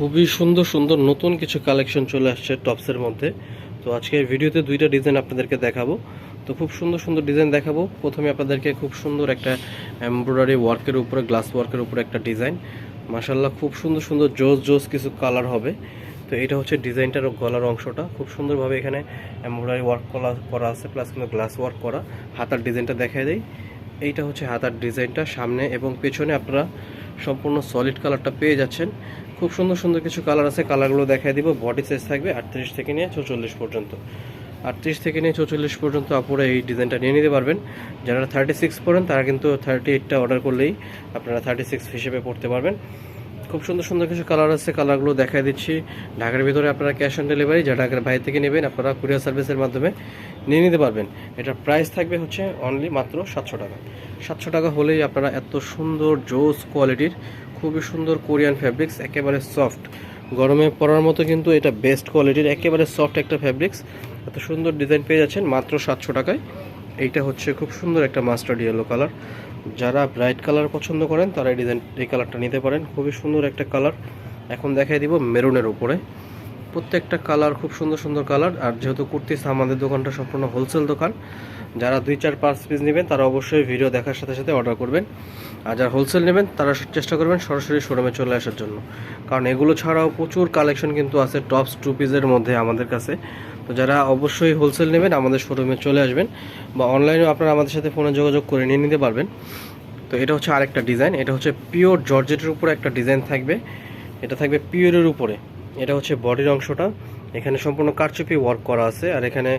খুবই সুন্দর সুন্দর নতুন কিছু কালেকশন চলে আসছে টপসের মধ্যে। তো আজকের ভিডিওতে দুইটা ডিজাইন আপনাদেরকে দেখাবো। তো খুব সুন্দর সুন্দর ডিজাইন দেখাবো। প্রথমে আপনাদেরকে খুব সুন্দর একটা এমব্রয়ডারি ওয়ার্কের উপরে, গ্লাস ওয়ার্কের উপরে একটা ডিজাইন, মাশাআল্লাহ খুব সুন্দর সুন্দর জোস জোস কিছু কালার হবে। তো এটা হচ্ছে ডিজাইনটার গলার অংশটা, খুব সুন্দরভাবে এখানে এমব্রয়ডারি ওয়ার্ক করা আছে, প্লাস কিন্তু গ্লাস ওয়ার্ক করা। হাতার ডিজাইনটা দেখাই দেই। এইটা হচ্ছে হাতার ডিজাইনটা, সামনে এবং পেছনে আপনারা সম্পূর্ণ সলিড কালারটা পেয়ে যাচ্ছেন। খুব সুন্দর সুন্দর কিছু কালার আছে, কালারগুলো দেখাই দিব। বডি সাইজ থাকবে 38 থেকে নিয়ে 44 পর্যন্ত। 38 থেকে নিয়ে 44 পর্যন্ত আপনারা এই ডিজাইনটা নিয়ে নিতে পারবেন। যারা 36 পড়েন তারা কিন্তু 38টা অর্ডার করলেই আপনারা 36 হিসেবে পড়তে পারবেন। খুব সুন্দর সুন্দর কিছু কালার আছে, কালারগুলো দেখাই দিচ্ছি। ঢাকার ভিতরে আপনারা ক্যাশ অন ডেলিভারি, যা ঢাকার বাইরে থেকে নেবেন আপনারা কুরিয়ার সার্ভিসের মাধ্যমে নিয়ে নিতে পারবেন। এটার প্রাইস থাকবে হচ্ছে অনলি মাত্র 700 টাকা। 700 টাকা হলেই আপনারা এত সুন্দর জোস কোয়ালিটির খুবই সুন্দর কোরিয়ান ফ্যাব্রিক্স, একেবারে সফট, গরমে পরার মতো কিন্তু এটা বেস্ট কোয়ালিটির একেবারে সফট একটা ফ্যাব্রিক্স। এত সুন্দর ডিজাইন পেয়ে যাচ্ছেন মাত্র 700 টাকায়। এইটা হচ্ছে খুব সুন্দর একটা মাস্টার্ড ইয়েলো কালার। যারা ব্রাইট কালার পছন্দ করেন তারা এই কালারটা নিতে পারেন, খুবই সুন্দর একটা কালার। এখন দেখাই দিব মেরুনের উপরে। প্রত্যেকটা কালার খুব সুন্দর সুন্দর কালার। আর যেহেতু কুর্তিস আমাদের দোকানটা সম্পূর্ণ হোলসেল দোকান, যারা 2-4-5 পিস নেবেন তারা অবশ্যই ভিডিও দেখার সাথে সাথে অর্ডার করবেন। আর যারা হোলসেল নেবেন তারা চেষ্টা করবেন সরাসরি শোরুমে চলে আসার জন্য, কারণ এগুলো ছাড়াও প্রচুর কালেকশন কিন্তু আছে টপস টু পিসের মধ্যে আমাদের কাছে। তো যারা অবশ্যই হোলসেল নেবেন আমাদের শোরুমে চলে আসবেন, বা অনলাইনেও আপনারা আমাদের সাথে ফোনে যোগাযোগ করে নিয়ে নিতে পারবেন। তো এটা হচ্ছে আরেকটা ডিজাইন, এটা হচ্ছে পিওর জর্জেটের উপরে একটা ডিজাইন থাকবে। এটা থাকবে পিওরের উপরে। এটা হচ্ছে বডির অংশটা, এখানে সম্পূর্ণ কারচুপি ওয়ার্ক করা আছে। আর এখানে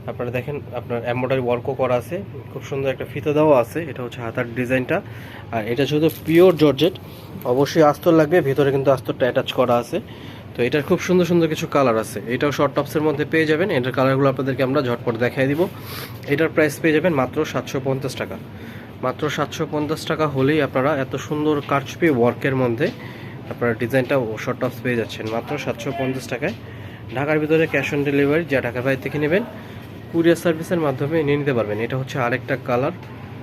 আপনারা দেখেন আপনার এমব্রয়ডারি ওয়ার্কও করা আছে, খুব সুন্দর একটা ফিতা দেওয়া আছে। এটা হচ্ছে হাতার ডিজাইনটা। আর এটা শুধু পিওর জর্জেট, অবশ্যই আস্তর লাগবে, ভিতরে কিন্তু আস্তরটা অ্যাটাচ করা আছে। তো এটার খুব সুন্দর সুন্দর কিছু কালার আছে। এটাও শর্ট টপসের মধ্যে পেয়ে যাবেন। এটার কালারগুলো আপনাদেরকে আমরা ঝটপট দেখাই দিব। এটার প্রাইস পেয়ে যাবেন মাত্র 750 টাকা। মাত্র 750 টাকা হলেই আপনারা এত সুন্দর কারচুপি ওয়ার্কের মধ্যে আপনারা ডিজাইনটা শর্ট টপস পেয়ে যাচ্ছেন মাত্র 750 টাকায়। ঢাকার ভিতরে ক্যাশ অন ডেলিভারি, যা ঢাকার বাইরে থেকে নেবেন কুরিয়ার সার্ভিসের মাধ্যমে নিয়ে নিতে পারবেন। এটা হচ্ছে আরেকটা কালার।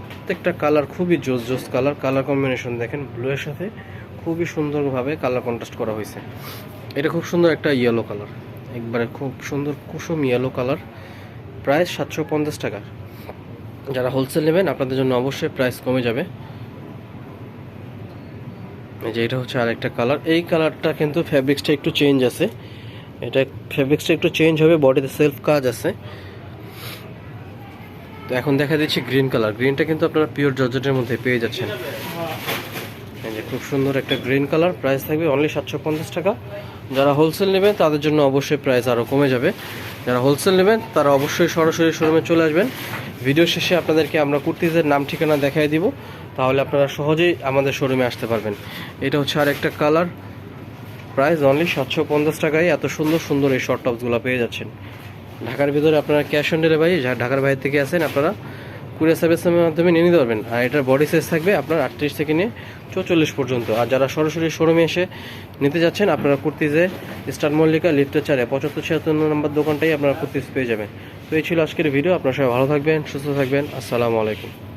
প্রত্যেকটা কালার খুবই জোস জোস কালার। কালার কম্বিনেশন দেখেন, ব্লুয়ের সাথে খুবই সুন্দরভাবে কালার কন্ট্রাস্ট করা হয়েছে। এটা খুব সুন্দর একটা ইয়েলো কালার, একবারে খুব সুন্দর কুসুম ইয়েলো কালার। প্রাইস 750 টাকা। যারা হোলসেল নেবেন আপনাদের জন্য অবশ্যই প্রাইস কমে যাবে। এই যে এটা হচ্ছে আরেকটা কালার। এই কালারটা কিন্তু ফ্যাব্রিক্সটা একটু চেঞ্জ আছে, এটা ফ্যাব্রিক্সটা একটু চেঞ্জ হবে, বডিতে সেলফ কাজ আছে। তো এখন দেখা দিচ্ছি গ্রিন কালার। গ্রিনটা কিন্তু আপনারা পিওর জর্জেটের মধ্যে পেয়ে যাচ্ছেন। এই যে খুব সুন্দর একটা গ্রিন কালার। প্রাইস থাকবে অনলি 750 টাকা। যারা হোলসেল নেবেন তাদের জন্য অবশ্যই প্রাইস আরও কমে যাবে। যারা হোলসেল নেবেন তারা অবশ্যই সরাসরি শোরুমে চলে আসবেন। ভিডিও শেষে আপনাদেরকে আমরা কুর্তিজের নাম ঠিকানা দেখাই দিব, তাহলে আপনারা সহজেই আমাদের শোরুমে আসতে পারবেন। এটা হচ্ছে আরেকটা কালার। প্রাইস অনলি 750 টাকায় এত সুন্দর সুন্দর এই শর্ট টপসগুলো পেয়ে যাচ্ছেন। ঢাকার ভিতরে আপনারা ক্যাশ অন ডেলিভারি, যারা ঢাকার বাইরে থেকে আসেন আপনারা কুরিয়ার সার্ভিসের মাধ্যমে নিয়ে নিতে পারবেন। আর এটার বডি সাইজ থাকবে আপনার 38 থেকে নিয়ে 44 পর্যন্ত। আর যারা সরাসরি শোরুমে এসে নিতে যাচ্ছেন আপনারা কুর্তিজে স্টার মল্লিকা লিফটের 4 75-76 নম্বর দোকানটাই আপনারা কুর্তিজ পেয়ে যাবেন। তো এই ছিল আজকের ভিডিও। আপনারা সবাই ভালো থাকবেন, সুস্থ থাকবেন। আসসালামু আলাইকুম।